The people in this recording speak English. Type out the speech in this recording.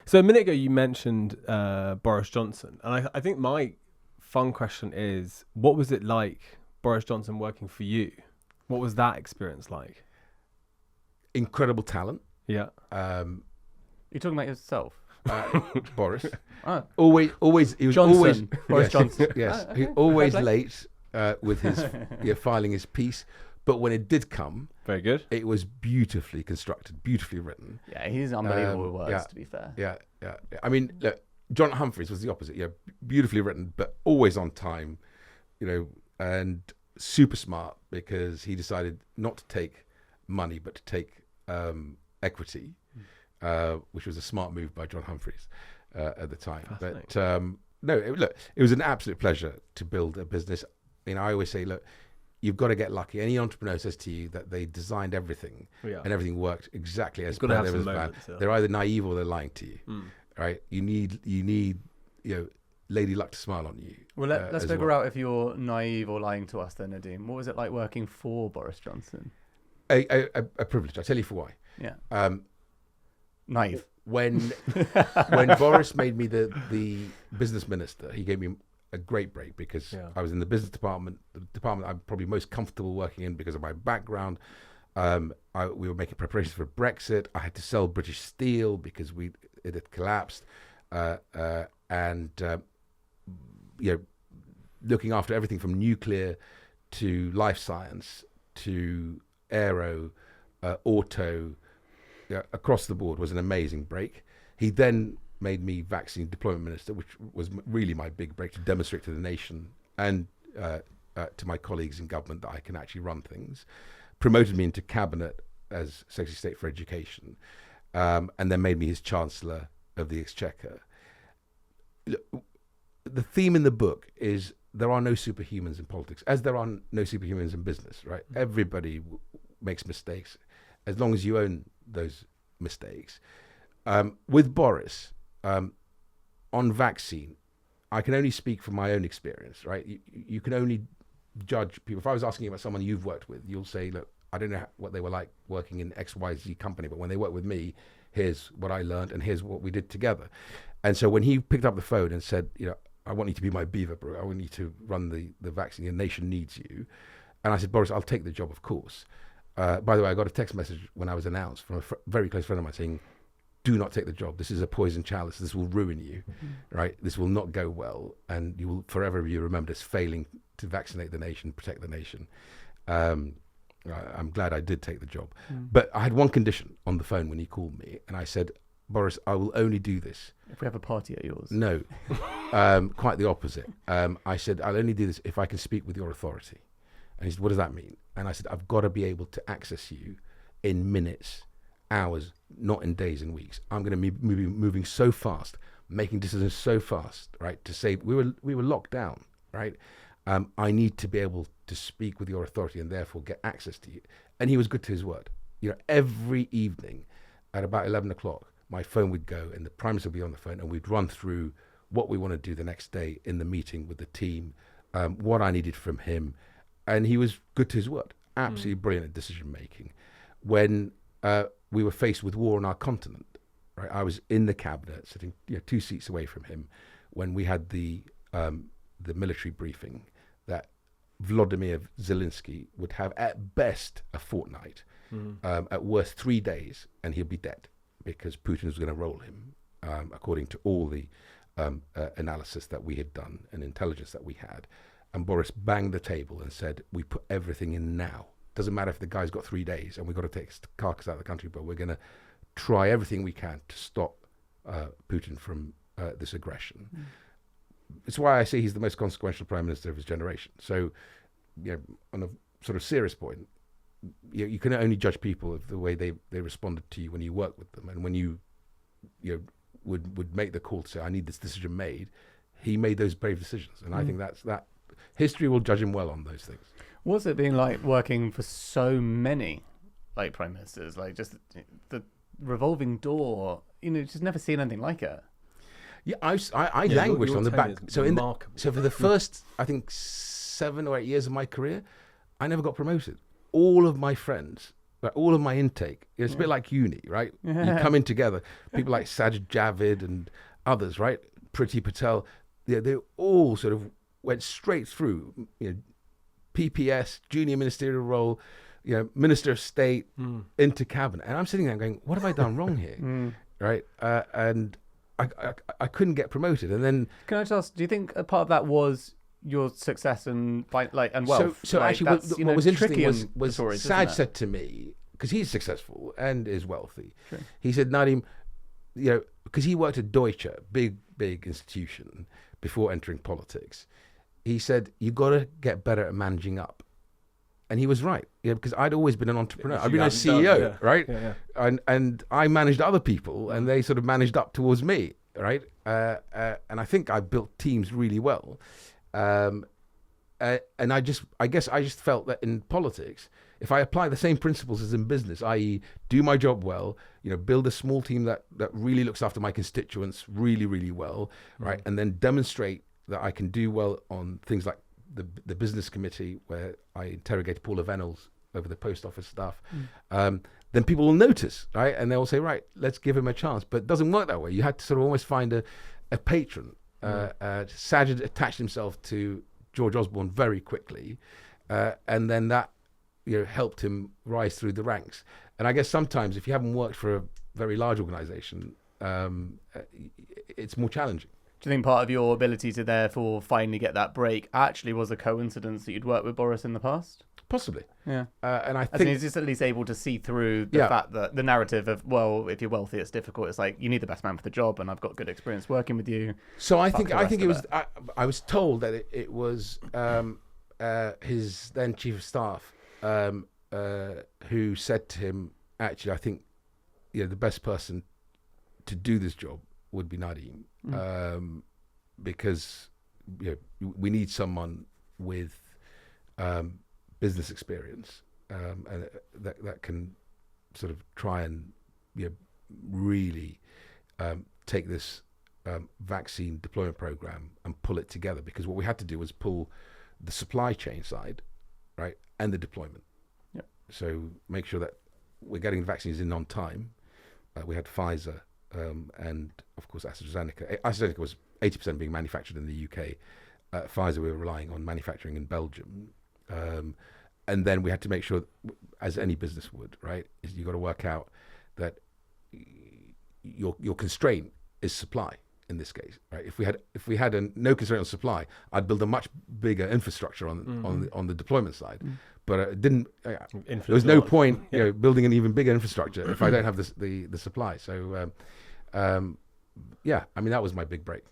So a minute ago you mentioned Boris Johnson, and I think my fun question is, what was it like, Boris Johnson working for you? What was that experience like? Incredible talent. Yeah. You're talking about yourself? Boris. Oh. Always. He was Johnson. always Boris yes, Johnson. Yes. Oh, okay. He always Fair play. late with his filing his piece. But when it did come, Very good. it was beautifully constructed, beautifully written. Yeah, he's unbelievable with words, yeah. to be fair. Yeah. I mean, look, John Humphrys was the opposite. Yeah, beautifully written, but always on time. And super smart because he decided not to take money, but to take equity, which was a smart move by John Humphrys at the time. But look, it was an absolute pleasure to build a business. I always say, look, you've got to get lucky. Any entrepreneur says to you that they designed everything and everything worked exactly as per their plan. They're either naive or they're lying to you, right? You need Lady Luck to smile on you. Well, let's figure out if you're naive or lying to us then, Nadhim. What was it like working for Boris Johnson? A privilege. I'll tell you for why. Yeah. Naive. When Boris made me the business minister, he gave me a great break because I was in the business department, the department I'm probably most comfortable working in because of my background. We were making preparations for Brexit. I had to sell British Steel because it had collapsed, and looking after everything from nuclear to life science to aero, auto, across the board was an amazing break. He then made me vaccine deployment minister, which was really my big break to demonstrate to the nation and to my colleagues in government that I can actually run things. Promoted me into cabinet as Secretary of State for Education, and then made me his Chancellor of the Exchequer. The theme in the book is there are no superhumans in politics, as there are no superhumans in business, right? Everybody makes mistakes, as long as you own those mistakes. With Boris, on vaccine, I can only speak from my own experience, right? You can only judge people. If I was asking you about someone you've worked with, you'll say, look, I don't know what they were like working in XYZ company, but when they worked with me, here's what I learned and here's what we did together. And so when he picked up the phone and said, I want you to be my beaver, bro. I want you to run the vaccine. The nation needs you. And I said, Boris, I'll take the job, of course. By the way, I got a text message when I was announced from a very close friend of mine saying, do not take the job. This is a poison chalice. This will ruin you, right? This will not go well. And you will forever be remembered as failing to vaccinate the nation, protect the nation. I'm glad I did take the job. But I had one condition on the phone when he called me. And I said, Boris, I will only do this if we have a party at yours. No, quite the opposite. I said, I'll only do this if I can speak with your authority. And he said, what does that mean? And I said, I've got to be able to access you in minutes, hours, not in days and weeks. I'm going to be moving so fast, making decisions so fast, right? To say we were locked down, right? I need to be able to speak with your authority and therefore get access to you. And he was good to his word. Every evening at about 11 o'clock, my phone would go and the Prime Minister would be on the phone and we'd run through what we want to do the next day in the meeting with the team, what I needed from him. And he was good to his word, absolutely brilliant at decision making. When we were faced with war on our continent, right? I was in the cabinet, sitting 2 seats away from him, when we had the military briefing that Vladimir Zelensky would have at best a fortnight, at worst 3 days, and he'll be dead because Putin was going to roll him, according to all the analysis that we had done and intelligence that we had. And Boris banged the table and said, we put everything in now. Doesn't matter if the guy's got 3 days and we've got to take his carcass out of the country, but we're going to try everything we can to stop Putin from this aggression. It's why I say he's the most consequential prime minister of his generation. So, on a sort of serious point, you can only judge people of the way they responded to you when you work with them. And when you would make the call to say, I need this decision made, he made those brave decisions. And I think that history will judge him well on those things. What's it being like working for so many prime ministers? Just the revolving door, just never seen anything like it. Yeah, I languished on the back. So for the first, I think, 7 or 8 years of my career, I never got promoted. All of my friends like all of my intake. It's a bit like uni, right? You come in together. People like Sajid Javid and others, right? Priti Patel. They all sort of went straight through. PPS, junior ministerial role, Minister of State, into cabinet, and I'm sitting there going, "What have I done wrong here?" Right? And I couldn't get promoted, and then can I just ask? Do you think a part of that was your success and wealth? So actually, what was interesting was stories, Saj said to me, because he's successful and is wealthy, True. he said, Nadhim, because he worked at Deutsche, big institution, before entering politics. He said, you got to get better at managing up. And he was right, because I'd always been an entrepreneur. I'd been a CEO, right? Yeah. And I managed other people, and they sort of managed up towards me, right? And I think I built teams really well. And I guess I just felt that in politics, if I apply the same principles as in business, i.e. do my job well, build a small team that really looks after my constituents really, really well, right? And then demonstrate that I can do well on things like the business committee, where I interrogate Paula Venables over the post office stuff, then people will notice, right? And they'll say, right, let's give him a chance. But it doesn't work that way. You had to sort of almost find a patron. Sajid attached himself to George Osborne very quickly, and then that helped him rise through the ranks. And I guess sometimes if you haven't worked for a very large organization, it's more challenging. Do you think part of your ability to therefore finally get that break actually was a coincidence that you'd worked with Boris in the past? Possibly. Yeah. And I think he's just at least able to see through the fact that the narrative of, well, if you're wealthy, it's difficult. It's like, you need the best man for the job, and I've got good experience working with you. So I think it was, I was told that it was his then chief of staff who said to him, actually, I think the best person to do this job would be Nadhim, because we need someone with business experience, and that can sort of try and really take this vaccine deployment program and pull it together. Because what we had to do was pull the supply chain side, right, and the deployment. Yep. So make sure that we're getting the vaccines in on time. We had Pfizer. And of course AstraZeneca. AstraZeneca was 80% being manufactured in the UK. Pfizer, we were relying on manufacturing in Belgium. And then we had to make sure, as any business would, right, is you got to work out that your constraint is supply in this case, right? If we had no constraint on supply, I'd build a much bigger infrastructure on the deployment side. But it didn't. There was no point, building an even bigger infrastructure if I don't have the supply. So, I mean, that was my big break.